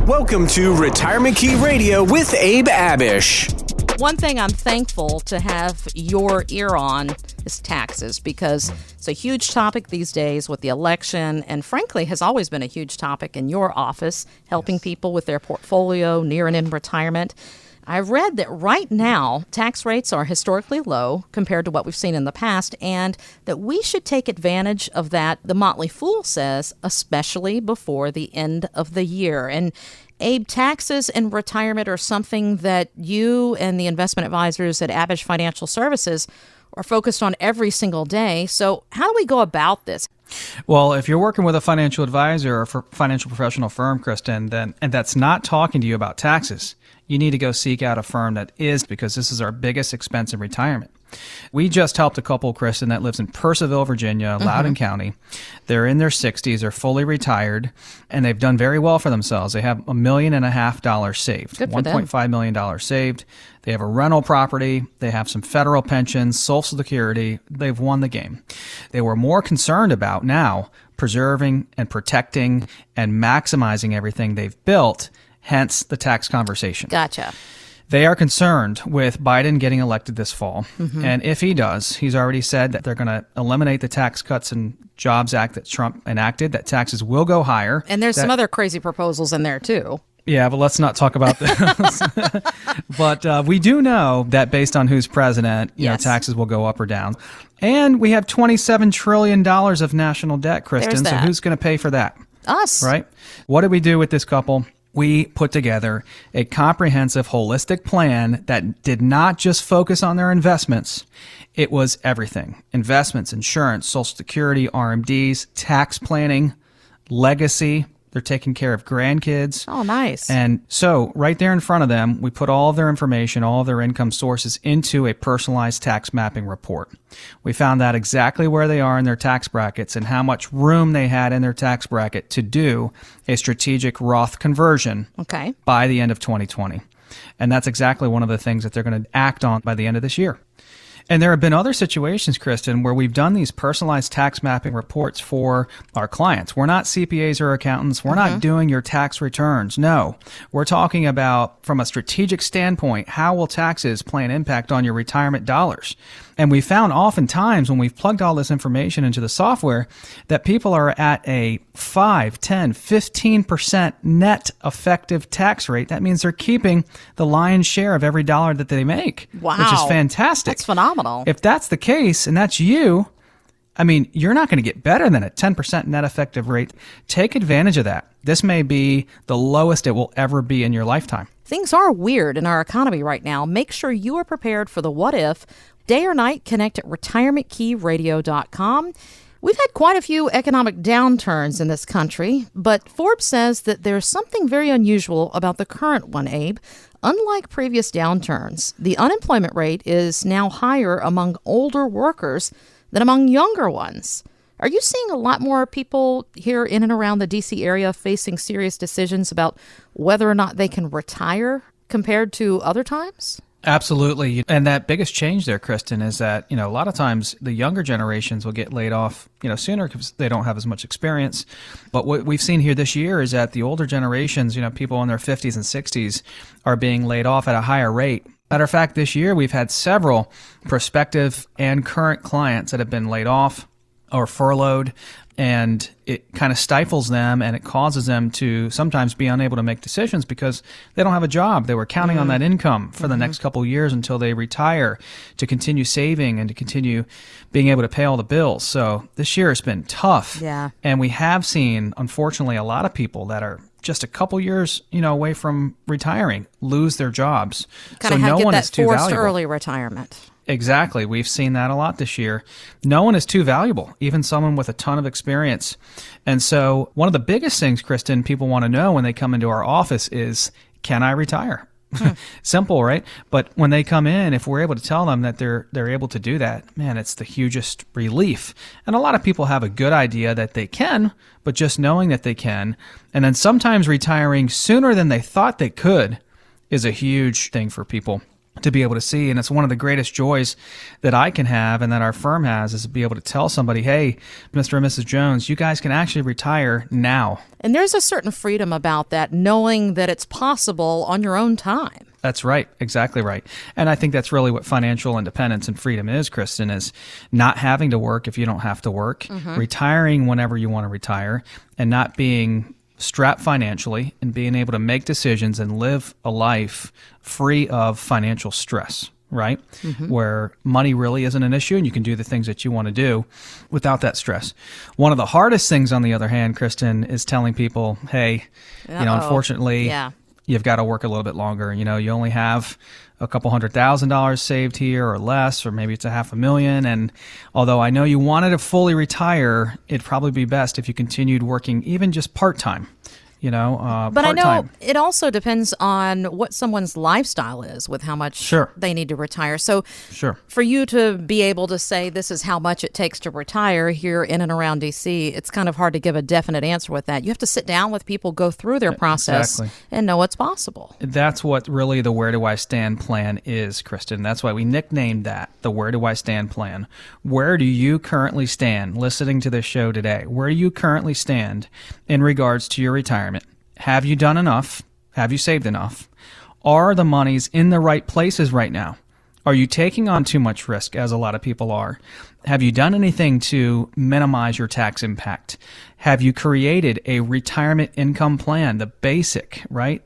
Welcome to Retirement Key Radio with Abe Abish. One thing I'm thankful to have your ear on is taxes, because it's a huge topic these days with the election, and frankly has always been a huge topic in your office, helping people with their portfolio near and in retirement. I read that right now tax rates are historically low compared to what we've seen in the past, and that we should take advantage of that, the Motley Fool says, especially before the end of the year. And Abe, taxes and retirement are something that you and the investment advisors at Abish Financial Services are focused on every single day. So how do we go about this? Well, if you're working with a financial advisor or financial professional firm, Kristen, and that's not talking to you about taxes, you need to go seek out a firm that is, because this is our biggest expense in retirement. We just helped a couple, Kristen, that lives in Purcellville, Virginia, Loudoun County. They're in their 60s, they're fully retired, and they've done very well for themselves. They have $1.5 million saved, $1.5 million saved. They have a rental property. They have some federal pensions, Social Security. They've won the game. They were more concerned about now preserving and protecting and maximizing everything they've built, hence the tax conversation. Gotcha. They are concerned with Biden getting elected this fall. And if he does, he's already said that they're going to eliminate the Tax Cuts and Jobs Act that Trump enacted, that taxes will go higher. And there's some other crazy proposals in there, too. Yeah, but let's not talk about those. But we do know that based on who's president, you know, taxes will go up or down. And we have $27 trillion of national debt, Kristen. So who's going to pay for that? Us. Right? What did we do with this couple? We put together a comprehensive, holistic plan that did not just focus on their investments. It was everything: investments, insurance, Social Security, RMDs, tax planning, legacy. They're taking care of grandkids. Oh, nice. And so right there in front of them, we put all of their information, all of their income sources into a personalized tax mapping report. We found out exactly where they are in their tax brackets and how much room they had in their tax bracket to do a strategic Roth conversion by the end of 2020. And that's exactly one of the things that they're going to act on by the end of this year. And there have been other situations, Kristen, where we've done these personalized tax mapping reports for our clients. We're not CPAs or accountants. We're not doing your tax returns. No, we're talking about, from a strategic standpoint, how will taxes play an impact on your retirement dollars? And we found oftentimes when we've plugged all this information into the software that people are at a 5, 10, 15% net effective tax rate. That means they're keeping the lion's share of every dollar that they make, which is fantastic. That's phenomenal. If that's the case and that's you, I mean, you're not going to get better than a 10% net effective rate. Take advantage of that. This may be the lowest it will ever be in your lifetime. Things are weird in our economy right now. Make sure you are prepared for the what if. Day or night, connect at retirementkeyradio.com. We've had quite a few economic downturns in this country, but Forbes says that there's something very unusual about the current one, Abe. Unlike previous downturns, the unemployment rate is now higher among older workers than among younger ones. Are you seeing a lot more people here in and around the D.C. area facing serious decisions about whether or not they can retire compared to other times? Absolutely. And that biggest change there, Kristen, is that, you know, a lot of times the younger generations will get laid off, you know, sooner because they don't have as much experience. But what we've seen here this year is that the older generations, you know, people in their 50s and 60s are being laid off at a higher rate. Matter of fact, this year we've had several prospective and current clients that have been laid off or furloughed, and it kind of stifles them and it causes them to sometimes be unable to make decisions because they don't have a job. They were counting on that income for the next couple of years until they retire to continue saving and to continue being able to pay all the bills. So this year has been tough. Yeah. And we have seen, unfortunately, a lot of people that are just a couple years, you know, away from retiring lose their jobs. Kind of no one that is too forced valuable. early retirement. Exactly. We've seen that a lot this year. No one is too valuable, even someone with a ton of experience. And so one of the biggest things, Kristen, people want to know when they come into our office is, can I retire? Simple, right? But when they come in, if we're able to tell them that they're able to do that, man, it's the hugest relief. And a lot of people have a good idea that they can, but just knowing that they can, and then sometimes retiring sooner than they thought they could, is a huge thing for people. to be able to see. And it's one of the greatest joys that I can have and that our firm has, is to be able to tell somebody, hey, Mr. and Mrs. Jones, you guys can actually retire now. And there's a certain freedom about that, knowing that it's possible on your own time. That's right. Exactly right. And I think that's really what financial independence and freedom is, Kristen, is not having to work if you don't have to work, retiring whenever you want to retire, and not being strapped financially, and being able to make decisions and live a life free of financial stress, right? Where money really isn't an issue and you can do the things that you want to do without that stress. One of the hardest things, on the other hand, Kristen, is telling people, hey, unfortunately, you've got to work a little bit longer. You only have a couple $100,000 saved here or less, or maybe it's $500,000. And although I know you wanted to fully retire, it'd probably be best if you continued working even just part-time. But part-time. I know it also depends on what someone's lifestyle is with how much they need to retire. So for you to be able to say this is how much it takes to retire here in and around D.C., it's kind of hard to give a definite answer with that. You have to sit down with people, go through their process, and know what's possible. That's what really the Where Do I Stand plan is, Kristen. That's why we nicknamed that the Where Do I Stand plan. Where do you currently stand listening to this show today? Where do you currently stand in regards to your retirement? Have you done enough? Have you saved enough? Are the monies in the right places right now? Are you taking on too much risk, as a lot of people are? Have you done anything to minimize your tax impact? Have you created a retirement income plan? The basic, right?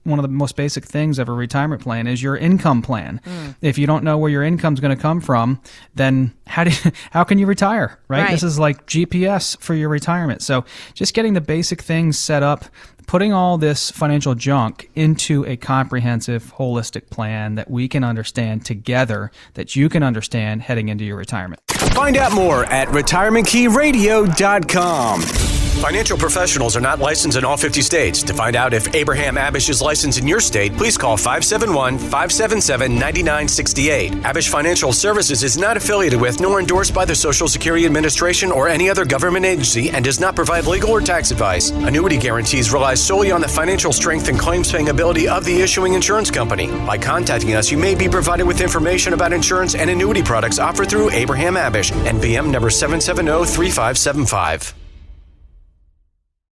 One of the most basic things of a retirement plan is your income plan. If you don't know where your income's going to come from, then how can you retire, right? This is like GPS for your retirement. So just getting the basic things set up, putting all this financial junk into a comprehensive, holistic plan that we can understand together, that you can understand heading into your retirement. Find out more at retirementkeyradio.com. Financial professionals are not licensed in all 50 states. To find out if Abraham Abish is licensed in your state, please call 571-577-9968. Abish Financial Services is not affiliated with nor endorsed by the Social Security Administration or any other government agency and does not provide legal or tax advice. Annuity guarantees rely solely on the financial strength and claims-paying ability of the issuing insurance company. By contacting us, you may be provided with information about insurance and annuity products offered through Abraham Abish, NPM number 770-3575.